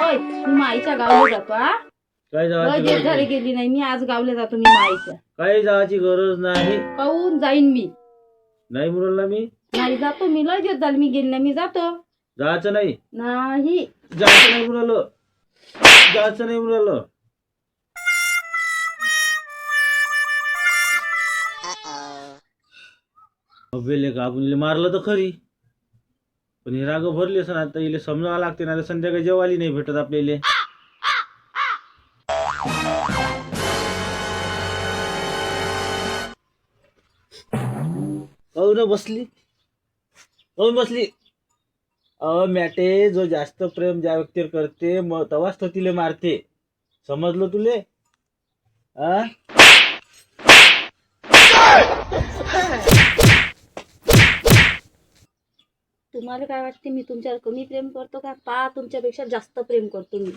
ओय मी माईच्या गावला जातो हा. काय जायची दिवस गरज झाले नाही. गेली नाही मी, आज गावला जातो मी माईच्या. काही जायची गरज नाही. काहून जाईन मी? नाही म्हणलं मी. नाही जातो मी, लय दिवस झाले मी गेली नाही, मी जातो. जायचं नाही. नाही जायचं नाही म्हणालो. जायचं नाही म्हणालो. अबेले का आपण इले मारलं तर खरी, पण हे राग भरली असं आता इले समजावं लागते ना. संध्याकाळी जेवायला नाही भेटत आपल्याला. काहून बसली, काहून बसली? मॅटे जो जास्त प्रेम ज्या व्यक्तीवर करते मग तवाच तो तिले मारते. समजलं तुले? आ तुम्हाला काय वाटते मी तुमच्यावर कमी प्रेम करतो का? तुमच्यापेक्षा जास्त प्रेम करतो मी.